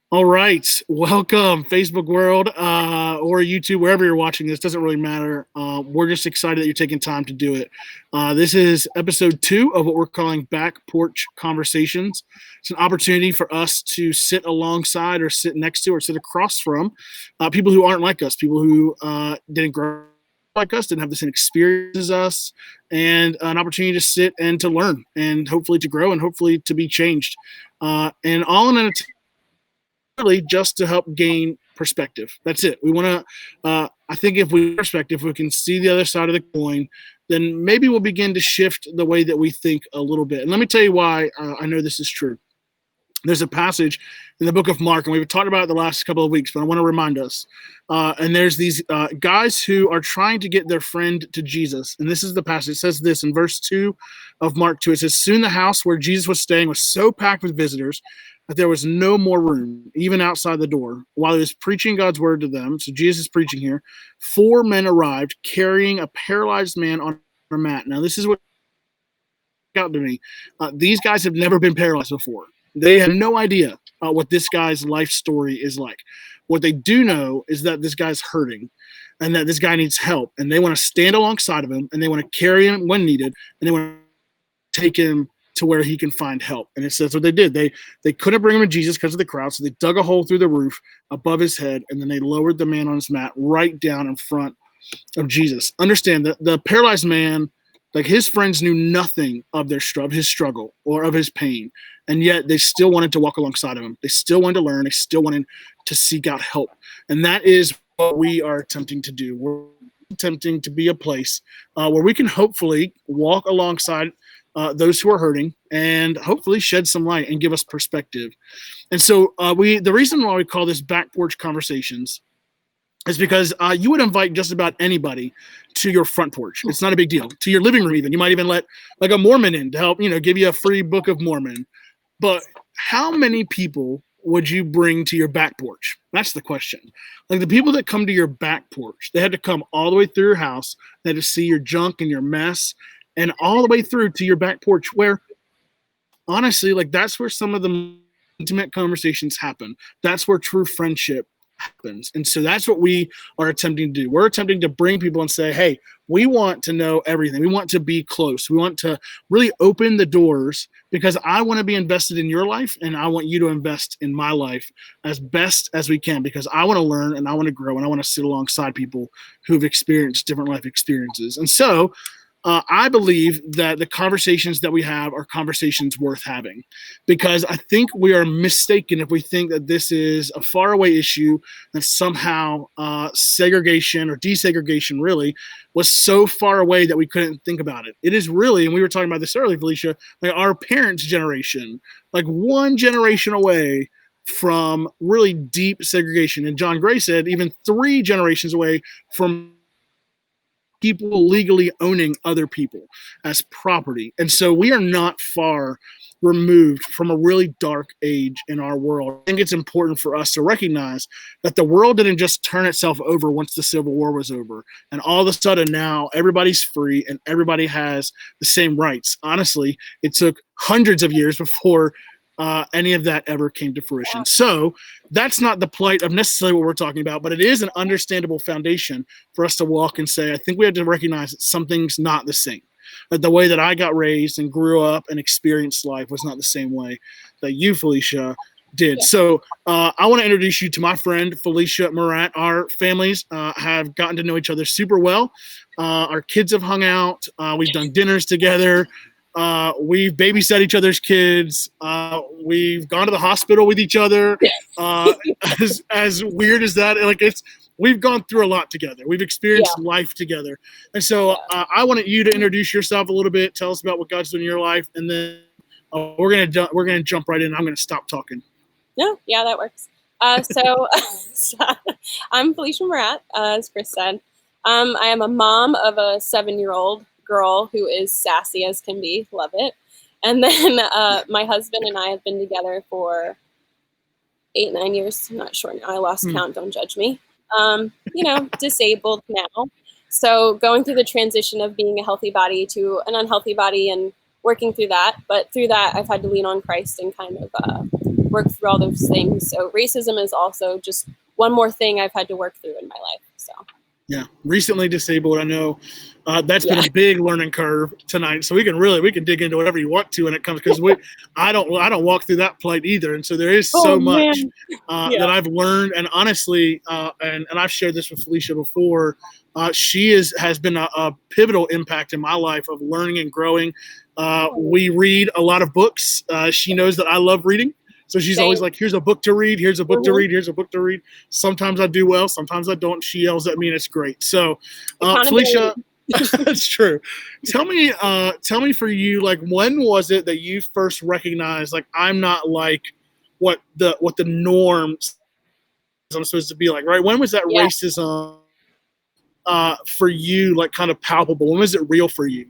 All right, welcome, Facebook world or YouTube, wherever you're watching this. Doesn't really matter. We're just excited that you're taking time to do it. This is episode 2 of what we're calling Back Porch Conversations. It's an opportunity for us to sit alongside, or sit next to, or sit across from people who aren't like us, people who didn't grow up like us, didn't have the same experience as us, and an opportunity to sit and to learn, and hopefully to grow, and hopefully to be changed. And all in an really just to help gain perspective. That's it. We want to, I think if we perspective, if we can see the other side of the coin, then maybe we'll begin to shift the way that we think a little bit. And let me tell you why I know this is true. There's a passage in the book of Mark, and we've talked about it the last couple of weeks, but I want to remind us. And there's these guys who are trying to get their friend to Jesus. And this is the passage. It says this in verse 2 of Mark 2. It says, "Soon the house where Jesus was staying was so packed with visitors that there was no more room, even outside the door. While he was preaching God's word to them," so Jesus is preaching here, "4 men arrived carrying a paralyzed man on a mat." Now, this is what out to me. These guys have never been paralyzed before. They have no idea what this guy's life story is like. What they do know is that this guy's hurting and that this guy needs help. And they want to stand alongside of him, and they want to carry him when needed, and they want to take him to where he can find help. And it says what they did. They couldn't bring him to Jesus because of the crowd, so they dug a hole through the roof above his head, and then they lowered the man on his mat right down in front of Jesus. Understand that the paralyzed man, like, his friends knew nothing of his struggle or of his pain, and yet they still wanted to walk alongside of him. They still wanted to learn. They still wanted to seek out help, and that is what we are attempting to do. We're attempting to be a place where we can hopefully walk alongside those who are hurting, and hopefully shed some light and give us perspective. And so the reason why we call this Back Porch Conversations is because you would invite just about anybody to your front porch. It's not a big deal. To your living room, even. You might even let like a Mormon in to help, give you a free Book of Mormon. But how many people would you bring to your back porch? That's the question. Like, the people that come to your back porch, they had to come all the way through your house. They had to see your junk and your mess, and all the way through to your back porch, where honestly, like, that's where some of the intimate conversations happen. That's where true friendship happens. And so that's what we are attempting to do. We're attempting to bring people and say, hey, we want to know everything. We want to be close. We want to really open the doors, because I want to be invested in your life, and I want you to invest in my life as best as we can, because I want to learn, and I want to grow, and I want to sit alongside people who've experienced different life experiences. And so I believe that the conversations that we have are conversations worth having, because I think we are mistaken if we think that this is a faraway issue, that somehow segregation or desegregation really was so far away that we couldn't think about it. It is really, and we were talking about this earlier, Felicia, like our parents' generation, like one generation away from really deep segregation. And John Gray said even 3 generations away from people legally owning other people as property. And so we are not far removed from a really dark age in our world. I think it's important for us to recognize that the world didn't just turn itself over once the Civil War was over, and all of a sudden now everybody's free and everybody has the same rights. Honestly, it took hundreds of years before any of that ever came to fruition. So that's not the plight of necessarily what we're talking about, but it is an understandable foundation for us to walk and say, I think we have to recognize that something's not the same. That the way that I got raised and grew up and experienced life was not the same way that you, Felicia, did. Yeah. So I want to introduce you to my friend, Felicia Morat. Our families have gotten to know each other super well. Our kids have hung out. We've done dinners together. We've babysat each other's kids. We've gone to the hospital with each other. As weird as that, like, we've gone through a lot together. We've experienced life together. And so I wanted you to introduce yourself a little bit. Tell us about what God's doing in your life, and then we're gonna jump right in. I'm gonna stop talking. No, yeah, that works. So I'm Felicia Morat, as Chris said. I am a mom of a 7-year-old girl who is sassy as can be. Love it. And then my husband and I have been together for 8-9 years. I'm not sure now. I lost count. Don't judge me. Disabled now. So going through the transition of being a healthy body to an unhealthy body and working through that. But through that, I've had to lean on Christ and kind of work through all those things. So racism is also just one more thing I've had to work through in my life. So. Yeah, recently disabled. I know that's been Yeah. a big learning curve tonight. So we can dig into whatever you want to when it comes, because I don't walk through that plight either. And so there is so Oh much man. Yeah. that I've learned. And honestly, and I've shared this with Felicia before. She has been a pivotal impact in my life of learning and growing. We read a lot of books. She knows that I love reading. So she's always like, here's a book to read, here's a book to read, here's a book to read. Sometimes I do well, sometimes I don't. She yells at me and it's great. So Felicia, that's true. Tell me for you, like, when was it that you first recognized, like, I'm not like what the norm I'm supposed to be like, right? When was that racism for you, like, kind of palpable? When was it real for you?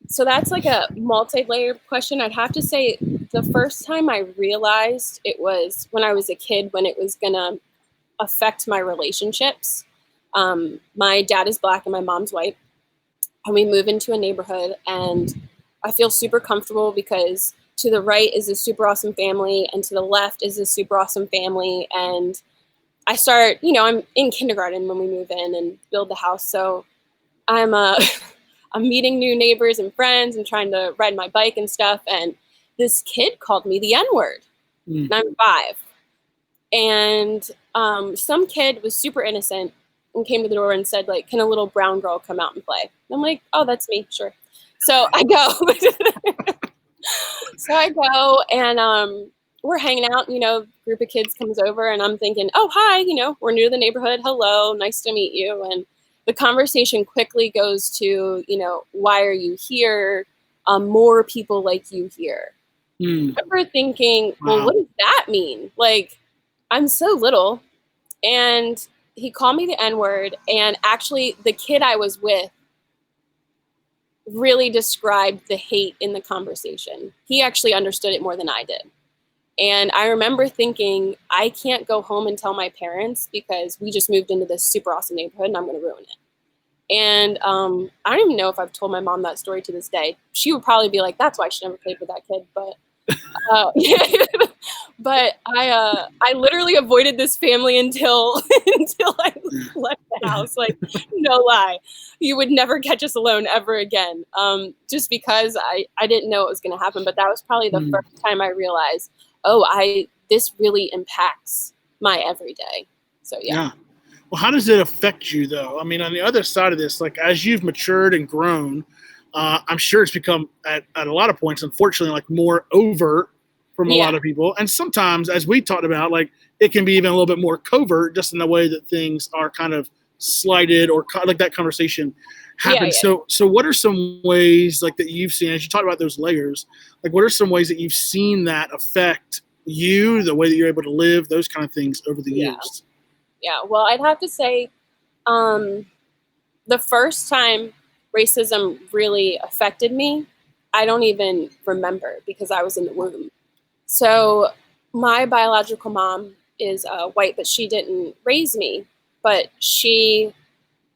So that's like a multi-layered question. I'd have to say the first time I realized it was when I was a kid, when it was gonna affect my relationships. My dad is Black and my mom's white, and we move into a neighborhood, and I feel super comfortable because to the right is a super awesome family, and to the left is a super awesome family. And I start, I'm in kindergarten when we move in and build the house, so I'm I'm meeting new neighbors and friends and trying to ride my bike and stuff. And this kid called me the N-word. And I'm 5. And some kid was super innocent and came to the door and said, like, can a little brown girl come out and play? And I'm like, oh, that's me. Sure. So I go. And we're hanging out, group of kids comes over and I'm thinking, oh, hi, we're new to the neighborhood. Hello. Nice to meet you. And the conversation quickly goes to, why are you here? More people like you here. I remember thinking, well, what does that mean? Like, I'm so little. And he called me the N-word. And actually, the kid I was with really described the hate in the conversation. He actually understood it more than I did. And I remember thinking, I can't go home and tell my parents because we just moved into this super awesome neighborhood and I'm going to ruin it. And I don't even know if I've told my mom that story to this day. She would probably be like, that's why she never played with that kid. But but I literally avoided this family until I left the house. Like, no lie, you would never catch us alone ever again. Just because I didn't know it was going to happen. But that was probably the first time I realized, this really impacts my everyday. So yeah. Well, how does it affect you, though? I mean, on the other side of this, like, as you've matured and grown, I'm sure it's become at a lot of points, unfortunately, like, more overt from a lot of people. And sometimes, as we talked about, like, it can be even a little bit more covert, just in the way that things are kind of slighted, or like that conversation happens. So what are some ways, like, that you've seen, as you talk about those layers, like, what are some ways that you've seen that affect you, the way that you're able to live, those kind of things over the years? Yeah, well, I'd have to say the first time racism really affected me, I don't even remember because I was in the womb. So my biological mom is white, but she didn't raise me. But she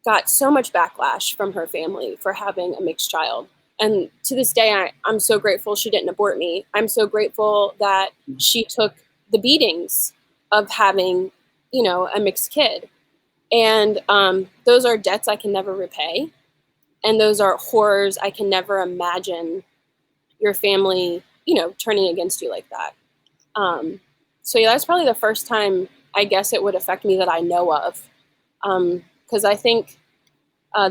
got so much backlash from her family for having a mixed child. And to this day, I'm so grateful she didn't abort me. I'm so grateful that she took the beatings of having a mixed kid. And those are debts I can never repay. And those are horrors I can never imagine your family, turning against you like that. So yeah, that's probably the first time I guess it would affect me that I know of. Because I think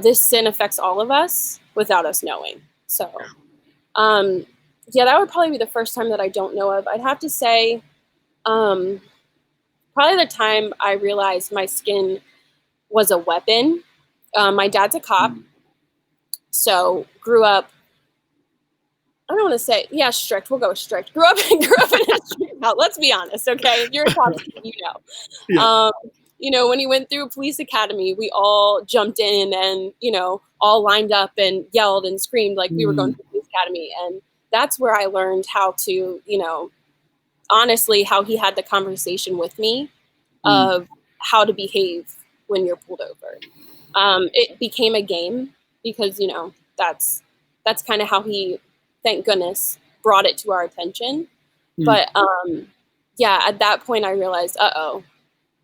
this sin affects all of us without us knowing. So yeah, that would probably be the first time that I don't know of. I'd have to say probably the time I realized my skin was a weapon. My dad's a cop, so grew up. I don't want to say, strict. We'll go strict. Grew up in a strict house. Let's be honest, okay? If you're a cop, you know. When he went through police academy, we all jumped in and all lined up and yelled and screamed like we were going to police academy. And that's where I learned how to, honestly, how he had the conversation with me of how to behave when you're pulled over. It became a game because, that's kind of how he, thank goodness, brought it to our attention. But yeah, at that point I realized,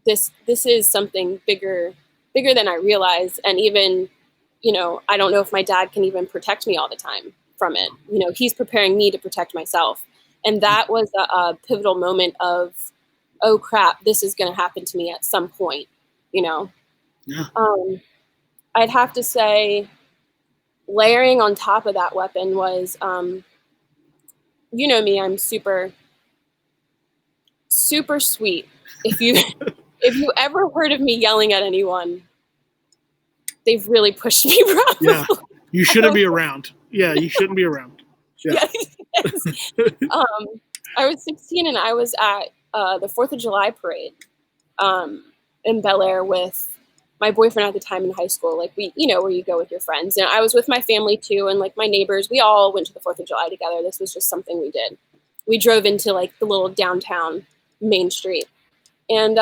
this is something bigger than I realized. And even, I don't know if my dad can even protect me all the time from it. He's preparing me to protect myself. And that was a pivotal moment of, oh crap, this is going to happen to me at some point, Yeah. I'd have to say, layering on top of that weapon was, me, I'm super, super sweet. If you ever heard of me yelling at anyone, they've really pushed me. Probably. Yeah, you shouldn't be around. Yeah, you shouldn't be around. Yeah. Yes. I was 16 and I was at the 4th of July parade in Bel Air with my boyfriend at the time in high school. Like where you go with your friends. And I was with my family too, and like my neighbors. We all went to the 4th of July together. This was just something we did. We drove into like the little downtown Main Street. And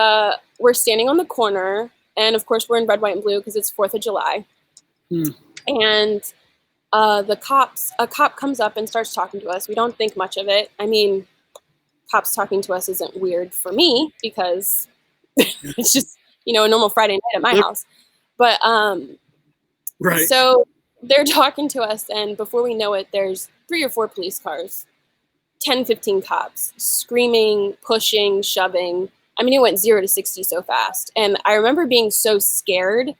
we're standing on the corner. And of course, we're in red, white, and blue because it's 4th of July. And a cop comes up and starts talking to us. We don't think much of it. I mean, cops talking to us isn't weird for me because it's just, a normal Friday night at my house. But right. So they're talking to us, and before we know it, there's 3 or 4 police cars, 10, 15 cops screaming, pushing, shoving. I mean, it went 0 to 60 so fast. And I remember being so scared,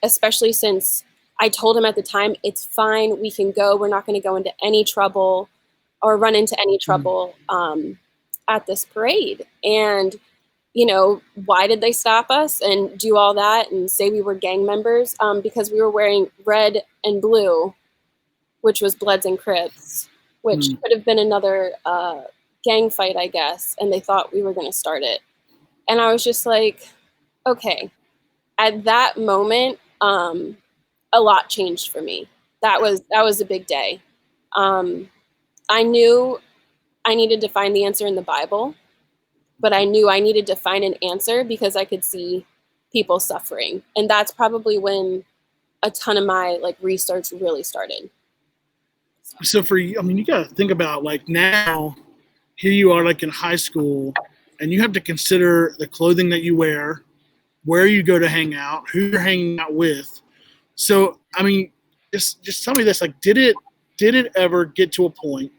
especially since I told him at the time, it's fine, we can go. We're not going to go into any trouble or run into any trouble at this parade. And, why did they stop us and do all that and say we were gang members? Because we were wearing red and blue, which was Bloods and Crips, which could have been another gang fight, I guess. And they thought we were going to start it. And I was just like, okay. At that moment, a lot changed for me. That was a big day. I knew I needed to find the answer in the Bible, but I knew I needed to find an answer because I could see people suffering. And that's probably when a ton of my research really started. So for you, I mean, you got to think about now, here you are in high school, and you have to consider the clothing that you wear, where you go to hang out, who you're hanging out with. So, I mean, just tell me this, did it ever get to a point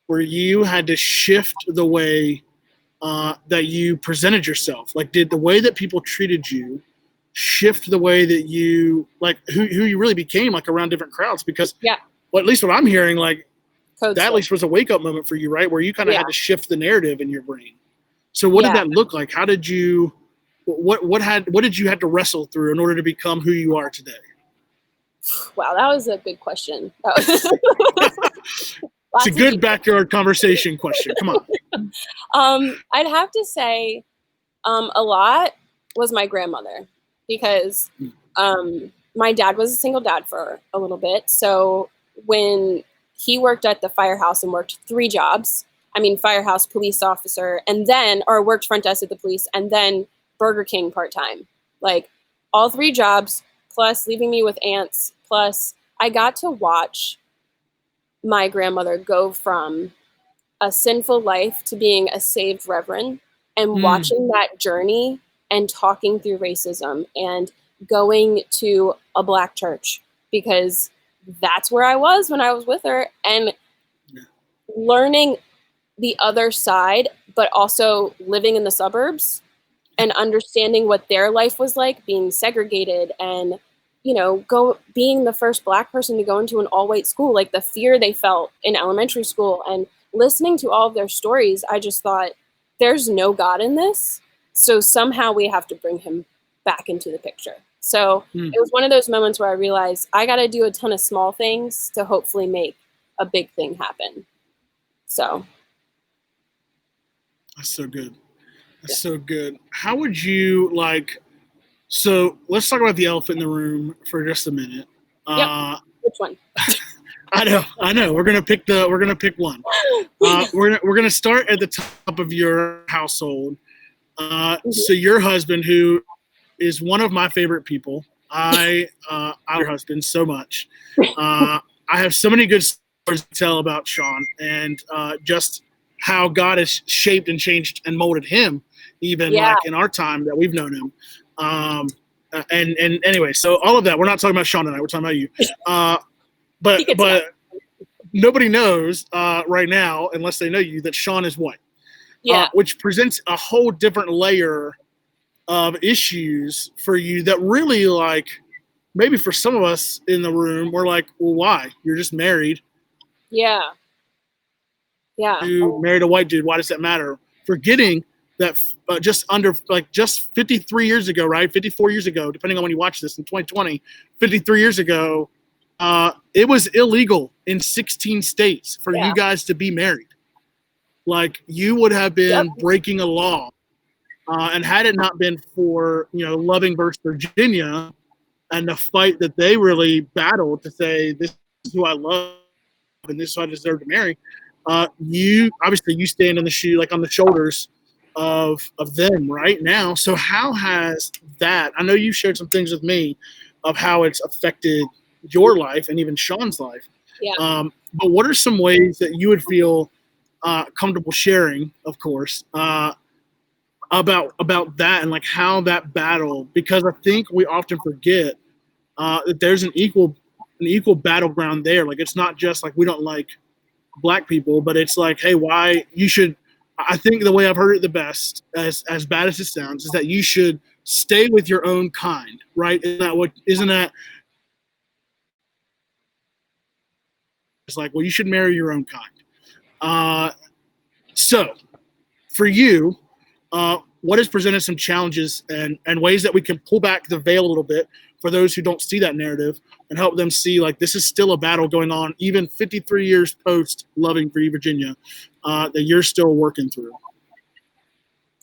where you had to shift the way that you presented yourself? Did the way that people treated you shift the way that you, who you really became, around different crowds? Because, well, at least what I'm hearing, that at least was a wake-up moment for you, right? Where you kind of had to shift the narrative in your brain. So what did that look like? How did you – what did you have to wrestle through in order to become who you are today? Wow, that was a good question. It's a good backyard conversation question. Come on. I'd have to say a lot was my grandmother, because my dad was a single dad for a little bit. So when he worked at the firehouse and worked 3 jobs, firehouse, police officer, and then, or worked front desk at the police, and then Burger King part-time, all 3 jobs, plus leaving me with aunts, plus I got to watch my grandmother go from a sinful life to being a saved reverend, and watching that journey and talking through racism and going to a Black church, because that's where I was when I was with her, and learning the other side, but also living in the suburbs and understanding what their life was like, being segregated, and being the first Black person to go into an all-white school, the fear they felt in elementary school, and listening to all of their stories, I just thought, there's no God in this, so somehow we have to bring him back into the picture. So it was one of those moments where I realized I got to do a ton of small things to hopefully make a big thing happen. So that's so good. That's so good. How would you so let's talk about the elephant in the room for just a minute. Which one? I know. We're gonna pick one. We're gonna start at the top of your household. So your husband, who is one of my favorite people. I your husband so much. I have so many good to tell about Sean and just how God has shaped and changed and molded him, even like in our time that we've known him. And anyway, so all of that, we're not talking about Sean tonight. We're talking about you. But nobody knows right now, unless they know you, that Sean is white. Which presents a whole different layer of issues for you that really, like, maybe for some of us in the room, we're like, well, why? You're just married. Yeah. You married a white dude. Why does that matter? Forgetting that just 53 years ago, right? 54 years ago, depending on when you watch this in 2020, 53 years ago, it was illegal in 16 states for you guys to be married. Like, you would have been breaking a law. And had it not been for, Loving versus Virginia and the fight that they really battled to say, this is who I love and this is who I deserve to marry, you stand on the shoulders of them right now. So how has that, I know you shared some things with me of how it's affected your life and even Sean's life. But what are some ways that you would feel comfortable sharing, of course, about that and like how that battle, because I think we often forget that there's an equal battleground there. Like, it's not just like we don't like black people, but it's like, hey, why you should, I think the way I've heard it the best, as bad as it sounds, is that you should stay with your own kind, right? Isn't that it's like, well, you should marry your own kind. So for you, what has presented some challenges and ways that we can pull back the veil a little bit for those who don't see that narrative and help them see, like, this is still a battle going on, even 53 years post Loving for Virginia, that you're still working through?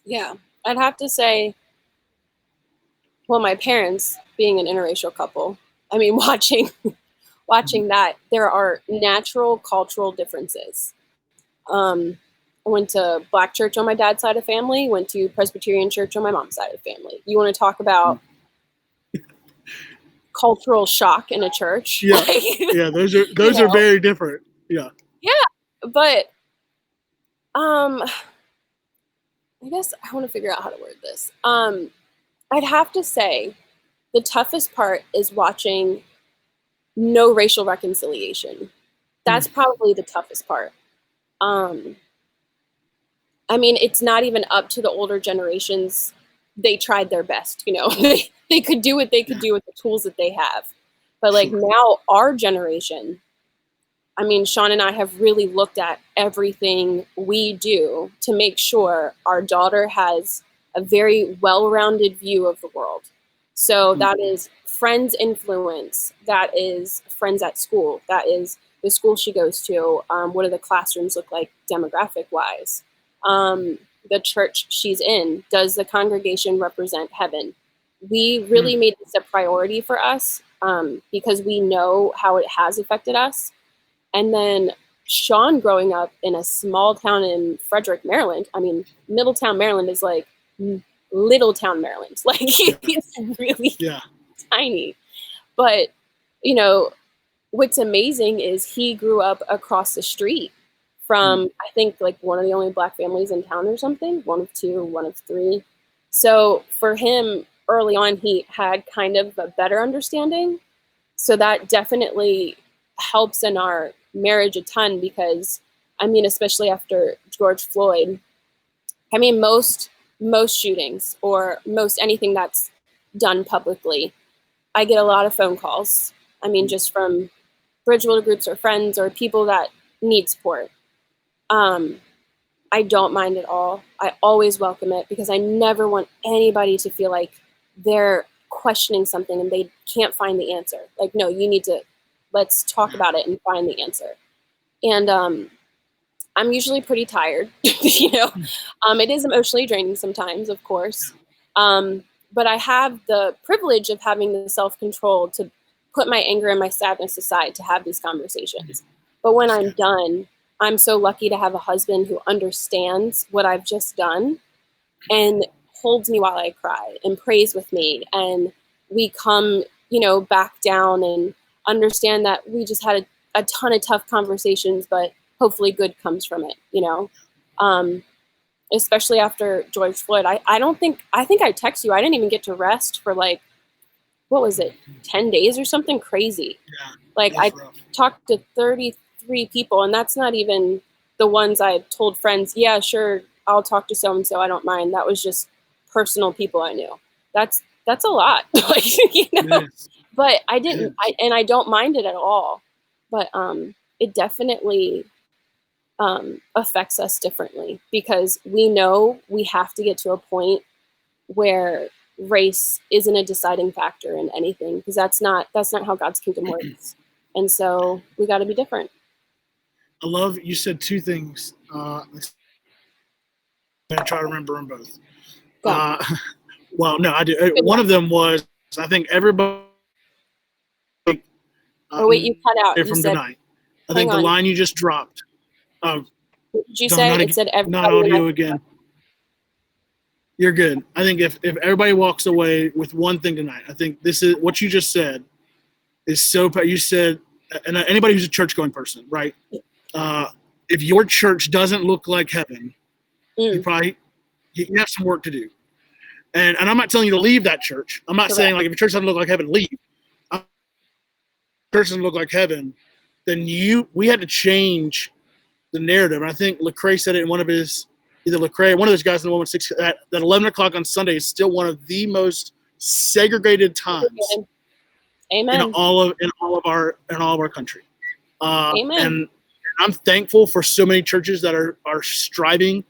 Yeah, I'd have to say, well, my parents being an interracial couple, I mean, watching that, there are natural cultural differences. I went to Black church on my dad's side of the family, went to Presbyterian church on my mom's side of the family. You want to talk about cultural shock in a church? Yeah, yeah, those are very different. Yeah, but I guess I want to figure out how to word this. I'd have to say the toughest part is watching no racial reconciliation. That's probably the toughest part. I mean, it's not even up to the older generations. They tried their best, they could do what they could do with the tools that they have. But like now our generation, I mean, Sean and I have really looked at everything we do to make sure our daughter has a very well-rounded view of the world. So that is friends' influence, that is friends at school, that is the school she goes to, what do the classrooms look like demographic-wise? The church she's in, does the congregation represent heaven? We really made this a priority for us because we know how it has affected us. And then Sean growing up in a small town in Frederick, Maryland, I mean, Middletown, Maryland is like Little Town, Maryland. Like, it's really tiny. But, what's amazing is he grew up across the street from, I think, like one of the only Black families in town or something, one of two, one of three. So for him, early on, he had kind of a better understanding. So that definitely helps in our marriage a ton because, I mean, especially after George Floyd, I mean, most shootings or most anything that's done publicly, I get a lot of phone calls. I mean, just from Bridgewater groups or friends or people that need support. I don't mind at all. I always welcome it because I never want anybody to feel like they're questioning something and they can't find the answer. Like, no, let's talk about it and find the answer. And I'm usually pretty tired, it is emotionally draining sometimes, of course. But I have the privilege of having the self-control to put my anger and my sadness aside to have these conversations. But when I'm done, I'm so lucky to have a husband who understands what I've just done and holds me while I cry and prays with me. And we come, back down and understand that we just had a ton of tough conversations, but hopefully good comes from it, you know? Especially after George Floyd. I think I text you. I didn't even get to rest for like, what was it, 10 days or something crazy. Yeah, like I rough. talked to 33 people, and that's not even the ones I told friends, yeah, sure, I'll talk to so-and-so, I don't mind. That was just personal people I knew. That's a lot. Like, you know, but I don't mind it at all. But it definitely affects us differently, because we know we have to get to a point where race isn't a deciding factor in anything, because that's not how God's kingdom works. And so we got to be different. I love you said two things. I'm gonna try to remember them both. Well, no, I do. One of them was, I think everybody. Oh wait, you cut out. You from said, tonight. I think the line you just dropped. What did you say? It said everybody. Not audio again. You're good. I think if everybody walks away with one thing tonight, I think this is what you just said is so. You said, and anybody who's a church going person, right? If your church doesn't look like heaven, you have some work to do. And I'm not telling you to leave that church. I'm not saying like if your church doesn't look like heaven, leave. If your church doesn't look like heaven, then we had to change the narrative. And I think Lecrae said it in one of his, either Lecrae, one of those guys in the 116, that 11 o'clock on Sunday is still one of the most segregated times. Amen. In all of our country. Amen. And I'm thankful for so many churches that are striving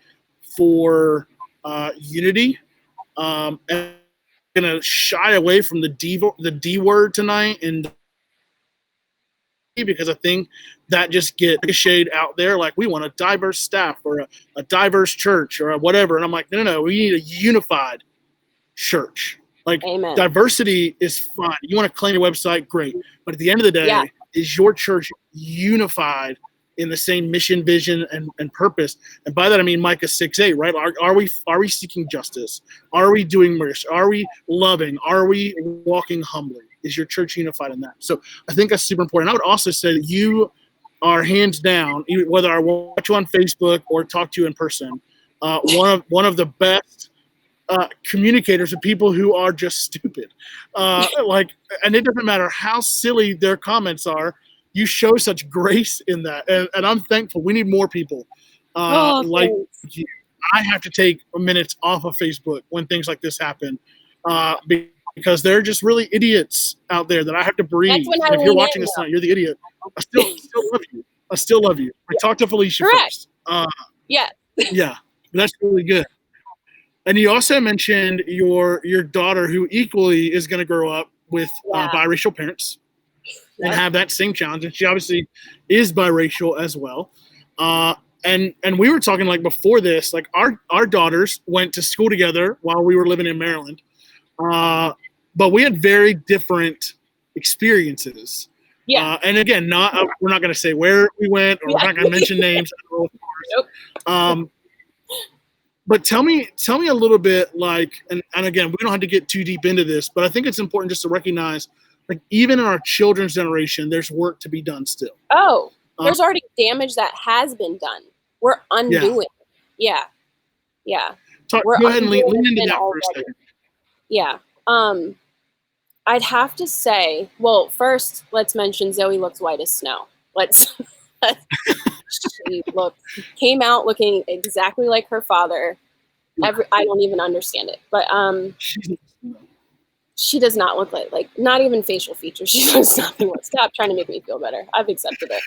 for unity. And I'm gonna shy away from the D word tonight, and because I think that just get shade out there, like we want a diverse staff or a diverse church or whatever. And I'm like, no, we need a unified church. Like, Amen. Diversity is fine. You want to claim your website, great. But at the end of the day, is your church unified in the same mission, vision, and purpose? And by that I mean Micah 6:8, right? Are we seeking justice? Are we doing mercy? Are we loving? Are we walking humbly? Is your church unified in that? So I think that's super important. I would also say that you are hands down, whether I watch you on Facebook or talk to you in person, one of the best communicators of people who are just stupid. And it doesn't matter how silly their comments are, you show such grace in that. And I'm thankful. We need more people like you. I have to take minutes off of Facebook when things like this happen because they're just really idiots out there that I have to breathe. If you're watching this tonight, you're the idiot. I still love you. I still love you. I talked to Felicia first. Yeah. That's really good. And you also mentioned your daughter, who equally is going to grow up with biracial parents and have that same challenge. And she obviously is biracial as well. And we were talking like before this, like our daughters went to school together while we were living in Maryland. But we had very different experiences. Yeah. And again, we're not going to say where we went, or we're not going to mention names. Nope. But tell me a little bit, like, and again, we don't have to get too deep into this, but I think it's important just to recognize, like, even in our children's generation, there's work to be done still. Oh, there's already damage that has been done. We're undoing. Yeah. Go ahead and lean into that for a second. Yeah. I'd have to say, well, first, let's mention Zoe looks white as snow. She came out looking exactly like her father. I don't even understand it, but she does not look like not even facial features. She does nothing. Stop trying to make me feel better. I've accepted it.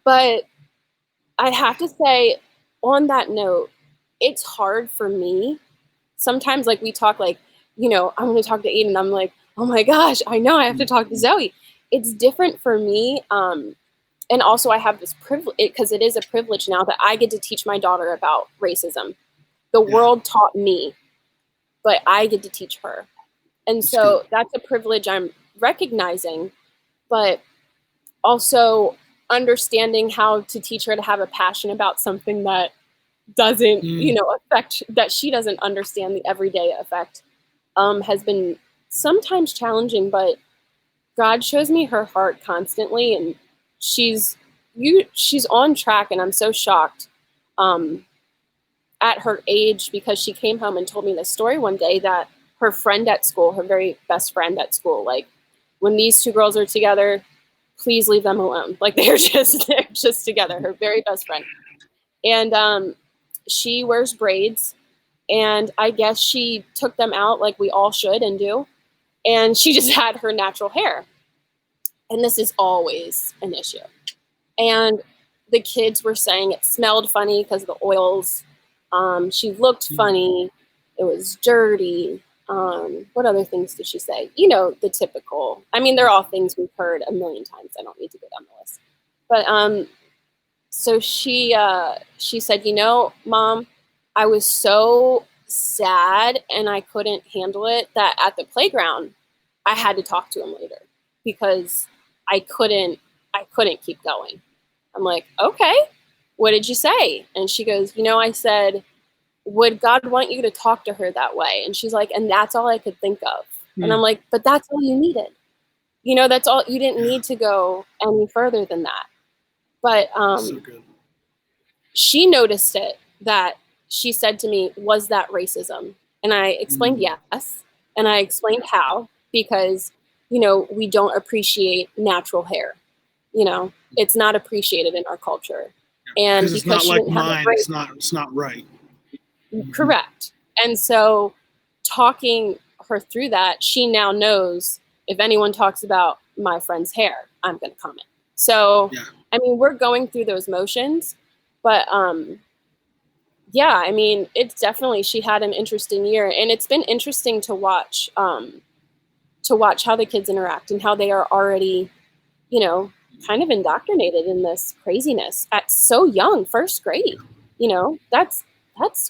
But I'd have to say, on that note, it's hard for me. Sometimes, like, we talk, like, I'm going to talk to Aiden. I'm like, oh my gosh, I know I have to talk to Zoe. It's different for me. And also I have this privilege, because it is a privilege now that I get to teach my daughter about racism. The world taught me, but I get to teach her. And so that's a privilege I'm recognizing, but also understanding how to teach her to have a passion about something that doesn't, affect, that she doesn't understand the everyday effect, has been sometimes challenging, but God shows me her heart constantly, and she's on track, and I'm so shocked at her age, because she came home and told me this story one day that her friend at school, her very best friend at school, like, when these two girls are together, please leave them alone. Like, they're just together, her very best friend. And she wears braids, and I guess she took them out like we all should and do. And she just had her natural hair. And this is always an issue. And the kids were saying it smelled funny because of the oils. She looked funny. It was dirty. What other things did she say? You know, the typical. I mean, they're all things we've heard a million times. I don't need to go down the list. But so she said, you know, Mom, I was so sad and I couldn't handle it that at the playground I had to talk to him later because I couldn't keep going. I'm like, okay, what did you say? And she goes, you know, I said, would God want you to talk to her that way? And she's like, and that's all I could think of. And I'm like, but that's all you needed. You know, that's all, you didn't need to go any further than that. But So good. she noticed it, that she said to me, was that racism? And I explained yes. And I explained how, because, you know, we don't appreciate natural hair. You know, it's not appreciated in our culture. And it's not like mine, it's not right. Correct. And so talking her through that, she now knows if anyone talks about my friend's hair, I'm going to comment. So, I mean, we're going through those motions, but yeah, I mean, it's definitely, she had an interesting year, and it's been interesting to watch how the kids interact and how they are already, you know, kind of indoctrinated in this craziness at so young, first grade. You know, that's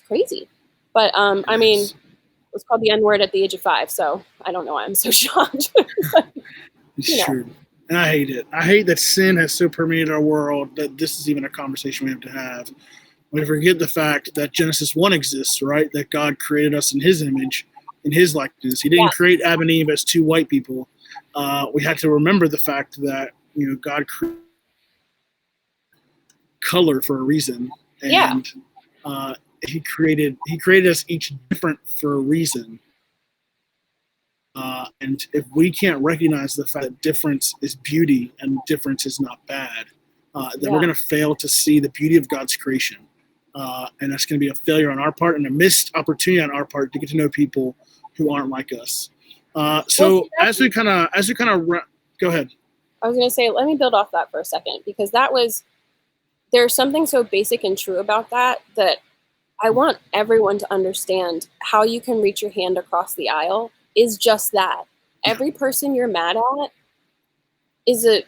crazy. But I mean, it was called the N-word at the age of 5, so I don't know why I'm so shocked. It's true. And I hate it. I hate that sin has so permeated our world that this is even a conversation we have to have. We forget the fact that Genesis 1 exists, right? That God created us in his image, in his likeness. He didn't create Adam and Eve as two white people. We had to remember the fact that, you know, God created color for a reason. And he created us each different for a reason. And if we can't recognize the fact that difference is beauty and difference is not bad, then we're going to fail to see the beauty of God's creation. And that's going to be a failure on our part and a missed opportunity on our part to get to know people who aren't like us. So as we kind of go ahead. I was going to say, let me build off that for a second, because there's something so basic and true about that I want everyone to understand. How you can reach your hand across the aisle is just that. Every person you're mad at is a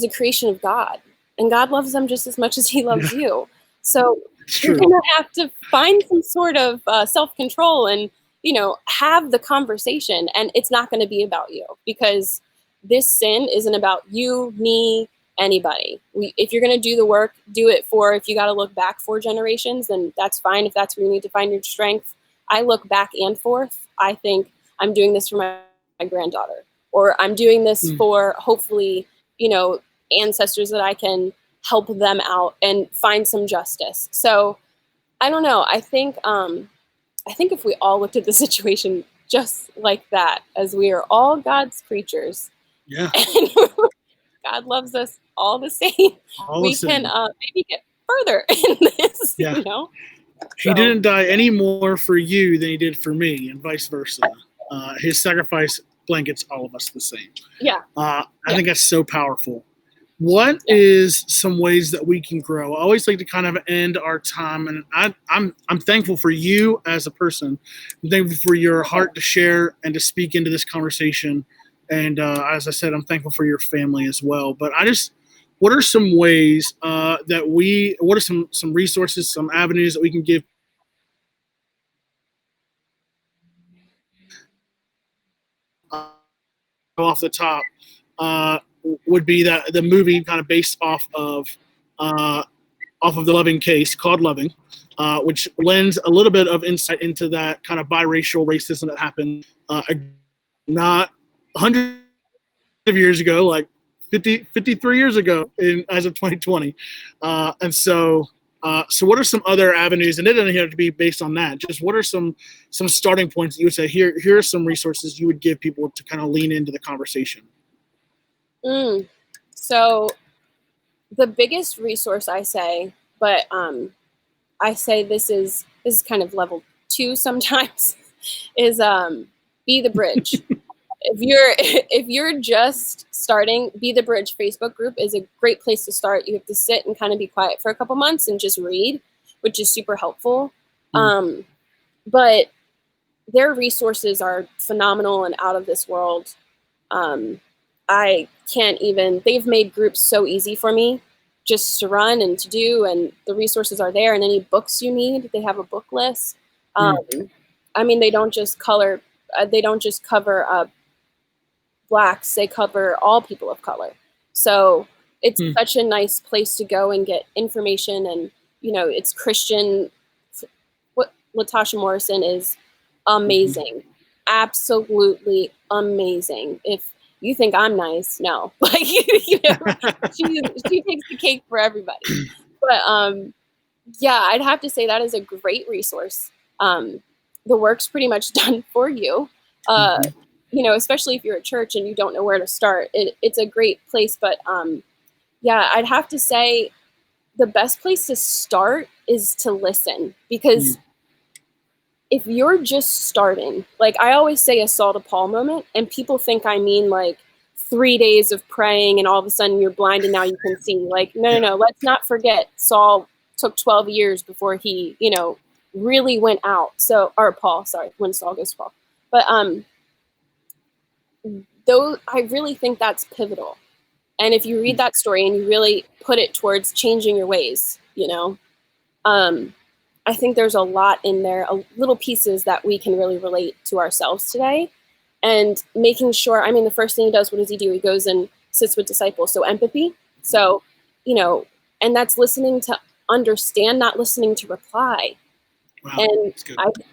creation of God, and God loves them just as much as he loves you. So you're going to have to find some sort of self-control and, you know, have the conversation, and it's not going to be about you, because this sin isn't about you, me, anybody. If you're going to do the work, do it for, if you got to look back 4 generations, then that's fine. If that's where you need to find your strength. I look back and forth. I think I'm doing this for my granddaughter, or I'm doing this for, hopefully, you know, ancestors that I can help them out and find some justice. So I don't know. I think if we all looked at the situation just like that, as we are all God's creatures, and God loves us all the same, we can maybe get further in this. You know, he didn't die any more for you than he did for me, and vice versa. His sacrifice blankets all of us the same. I think that's so powerful. What is some ways that we can grow? I always like to kind of end our time, and I'm thankful for you as a person. I'm thankful for your heart to share and to speak into this conversation. And as I said, I'm thankful for your family as well. But what are some ways what are some resources, some avenues that we can give off the top? Would be that the movie kind of based off of the Loving case, called Loving, which lends a little bit of insight into that kind of biracial racism that happened. Not 100 years ago, like 53 years ago as of 2020. And so what are some other avenues, and it doesn't have to be based on that, just what are some starting points that you would say, here are some resources you would give people to kind of lean into the conversation? So the biggest resource I say, but I say this is kind of level 2 sometimes, is Be the Bridge. If you're just starting, Be the Bridge Facebook group is a great place to start. You have to sit and kind of be quiet for a couple months and just read, which is super helpful. But their resources are phenomenal and out of this world. I can't even, they've made groups so easy for me just to run and to do, and the resources are there, and any books you need, they have a book list. I mean, they don't just cover Blacks, they cover all people of color. So it's such a nice place to go and get information, and it's Christian. What Latasha Morrison is amazing, absolutely amazing. If you think I'm nice, no, like she takes the cake for everybody. But yeah, I'd have to say that is a great resource. The work's pretty much done for you. Especially if you're at church and you don't know where to start, it's a great place. But yeah, I'd have to say the best place to start is to listen, because if you're just starting, like I always say a Saul to Paul moment, and people think I mean like 3 days of praying and all of a sudden you're blind and now you can see. Like, no. Let's not forget Saul took 12 years before he, really went out. So, or Paul, sorry, when Saul goes to Paul. But though I really think that's pivotal. And if you read that story and you really put it towards changing your ways, I think there's a lot in there, little pieces that we can really relate to ourselves today. And making sure, I mean, the first thing he does, what does he do? He goes and sits with disciples. So empathy. So, and that's listening to understand, not listening to reply. Wow, and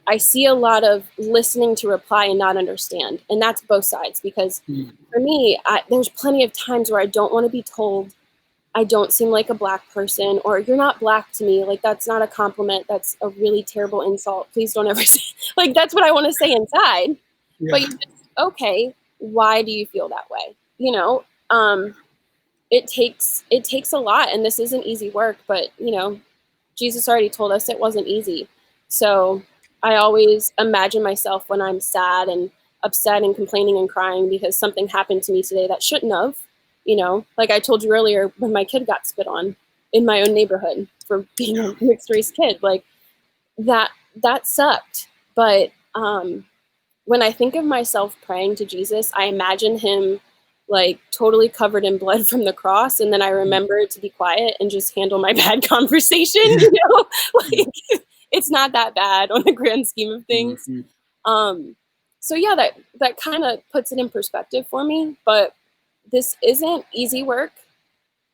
I see a lot of listening to reply and not understand. And that's both sides, because for me, there's plenty of times where I don't want to be told I don't seem like a Black person, or you're not Black to me. Like, that's not a compliment. That's a really terrible insult. Please don't ever say, like, that's what I want to say inside. Yeah. But you just, okay, why do you feel that way? It takes a lot, and this isn't easy work, but Jesus already told us it wasn't easy. So I always imagine myself when I'm sad and upset and complaining and crying because something happened to me today that shouldn't have. Like I told you earlier, when my kid got spit on in my own neighborhood for being a mixed race kid, like that sucked. But when I think of myself praying to Jesus, I imagine him like totally covered in blood from the cross. And then I remember to be quiet and just handle my bad conversation, like it's not that bad on the grand scheme of things. So yeah, that kind of puts it in perspective for me, but this isn't easy work.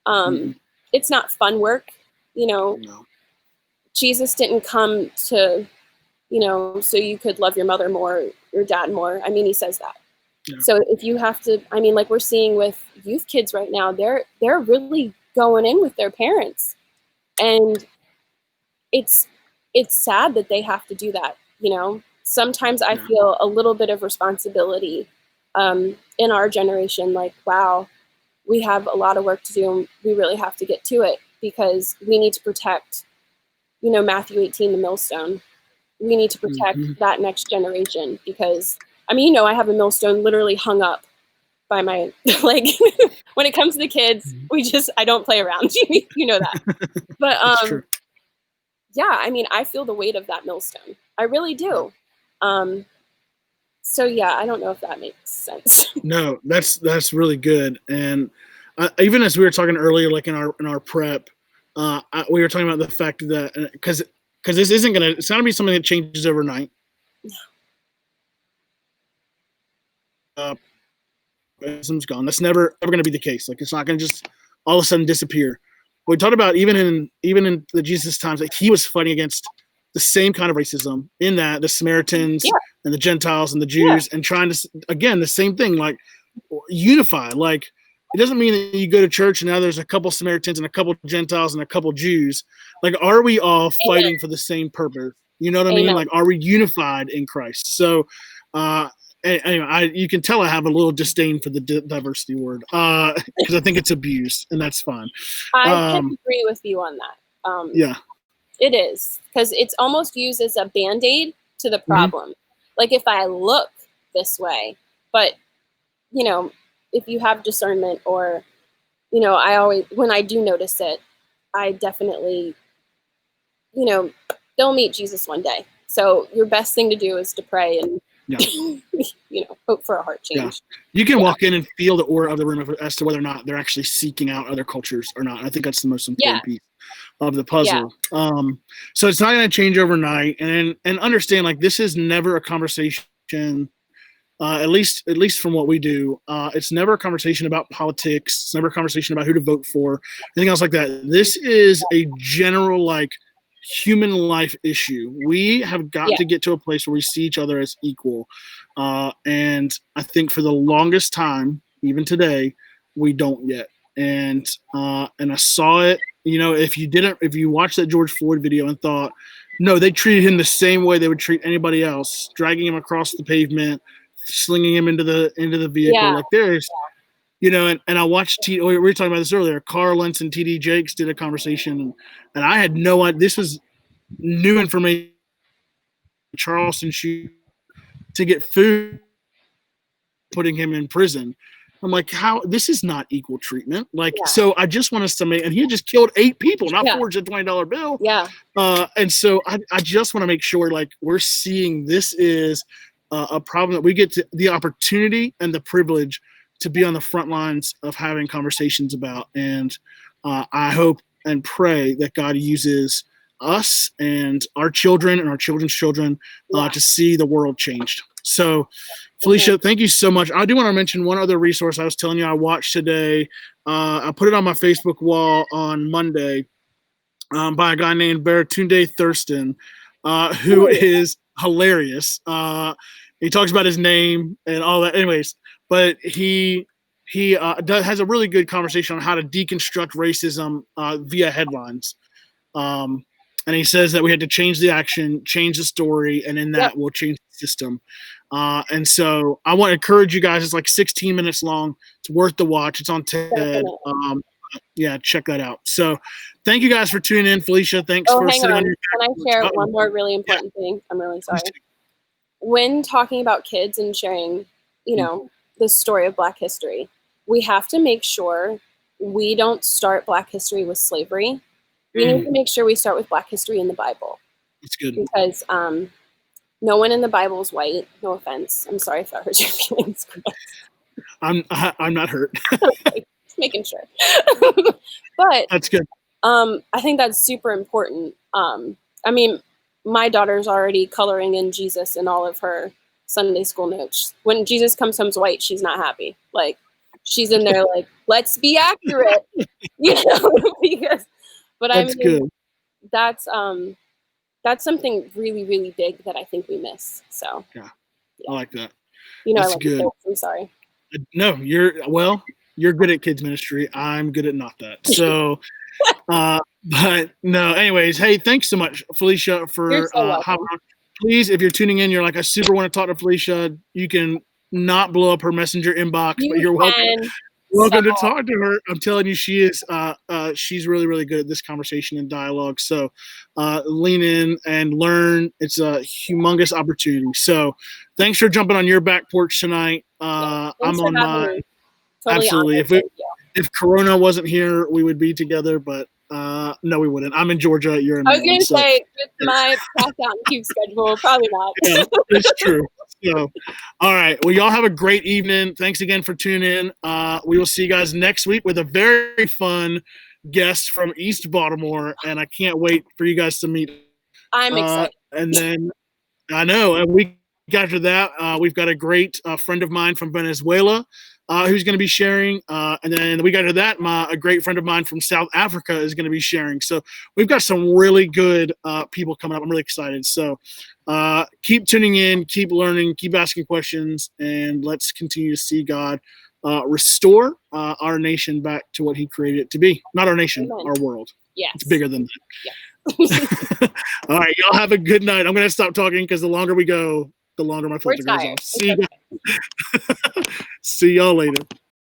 It's not fun work. No. Jesus didn't come to, so you could love your mother more, your dad more. I mean, he says that. Yeah. So if you have to, I mean, like we're seeing with youth kids right now, they're really going in with their parents, and it's sad that they have to do that. Sometimes I feel a little bit of responsibility in our generation, like, wow, we have a lot of work to do and we really have to get to it, because we need to protect, Matthew 18, the millstone. We need to protect that next generation, because, I mean, I have a millstone literally hung up by my, like, when it comes to the kids, I don't play around, you know that. But, yeah, I mean, I feel the weight of that millstone. I really do. So yeah, I don't know if that makes sense. No, that's really good. And even as we were talking earlier, like in our prep, we were talking about the fact that because this isn't gonna, it's not gonna be something that changes overnight. Ism's gone. That's never ever gonna be the case. Like, it's not gonna just all of a sudden disappear. We talked about even in the Jesus times, like he was fighting against the same kind of racism, in that the Samaritans and the Gentiles and the Jews, and trying to, again, the same thing, like unified. Like, it doesn't mean that you go to church and now there's a couple Samaritans and a couple Gentiles and a couple Jews. Like, are we all fighting for the same purpose? You know what I mean? Like, are we unified in Christ? So, anyway, you can tell I have a little disdain for the diversity word because I think it's abused, and that's fine. I can agree with you on that. Yeah. It is, because it's almost used as a Band-Aid to the problem. Mm-hmm. Like, if I look this way, but, you know, if you have discernment, or, you know, when I do notice it, I definitely, you know, they'll meet Jesus one day. So your best thing to do is to pray and, you know, hope for a heart change. Yeah. You can walk in and feel the aura of the room as to whether or not they're actually seeking out other cultures or not. I think that's the most important piece of the puzzle. So it's not going to change overnight, and understand, like, this is never a conversation. At least from what we do, it's never a conversation about politics. It's never a conversation about who to vote for, anything else like that. This is a general, like, human life issue. We have got to get to a place where we see each other as equal. And I think for the longest time, even today, we don't yet. And I saw it, you know, if you watched that George Floyd video and thought, no, they treated him the same way they would treat anybody else, dragging him across the pavement, slinging him into the vehicle. Like, there's, you know, and I watched, we were talking about this earlier, Carl Lentz and TD Jakes did a conversation, and I had no idea, this was new information. Charleston shoot to get food, putting him in prison. I'm like, how? This is not equal treatment. Like, so I just want us to make, and he had just killed 8 people, not forged a $20 bill. And so I just want to make sure, like, we're seeing this is a problem that we get to the opportunity and the privilege to be on the front lines of having conversations about. And I hope and pray that God uses us and our children and our children's children to see the world changed. So, Felicia, thank you so much. I do want to mention one other resource I was telling you I watched today. I put it on my Facebook wall on Monday by a guy named Baratunde Thurston, who is hilarious. He talks about his name and all that. Anyways, but he has a really good conversation on how to deconstruct racism via headlines. And he says that we had to change the action, change the story, and in that we'll change the system. And so I want to encourage you guys. It's like 16 minutes long. It's worth the watch. It's on TED. Check that out. So thank you guys for tuning in. Felicia, thanks for sitting on your Can I share one more really important thing? I'm really sorry. When talking about kids and sharing, you know, the story of Black history, we have to make sure we don't start Black history with slavery. We need to make sure we start with Black history in the Bible. That's good. Because no one in the Bible is white. No offense. I'm sorry if that hurts your feelings. I'm not hurt. Just making sure. But that's good. I think that's super important. I mean, my daughter's already coloring in Jesus in all of her Sunday school notes. When Jesus comes home white, she's not happy. Like, she's in there like, let's be accurate, you know, because. But that's good. That's something really, really big that I think we miss. So yeah. I like that. You know, that's good. I'm sorry. No, you're good at kids ministry. I'm good at not that. So, but no. Anyways, hey, thanks so much, Felicia, for hopping on. Please, if you're tuning in, you're like, I super want to talk to Felicia. You can not blow up her messenger inbox, but you're welcome. Welcome to talk to her. I'm telling you, she is. She's really, really good at this conversation and dialogue. So lean in and learn. It's a humongous opportunity. So thanks for jumping on your back porch tonight. I'm on mine. Totally absolutely. If Corona wasn't here, we would be together. But no, we wouldn't. I'm in Georgia. You're in. I was going to say, with my pass out and cube schedule, probably not. Yeah, it's true. So, all right. Well, y'all have a great evening. Thanks again for tuning in. We will see you guys next week with a very fun guest from East Baltimore, and I can't wait for you guys to meet. I'm excited. And then a week after that, we've got a great friend of mine from Venezuela who's going to be sharing. And then we got to that, a great friend of mine from South Africa is going to be sharing. So we've got some really good people coming up. I'm really excited. So keep tuning in, keep learning, keep asking questions, and let's continue to see God restore our nation back to what he created it to be. Not our nation, Amen. Our world. Yes. It's bigger than that. Yeah. All right, y'all have a good night. I'm going to stop talking because the longer we go, the longer my filter goes off. See y'all later.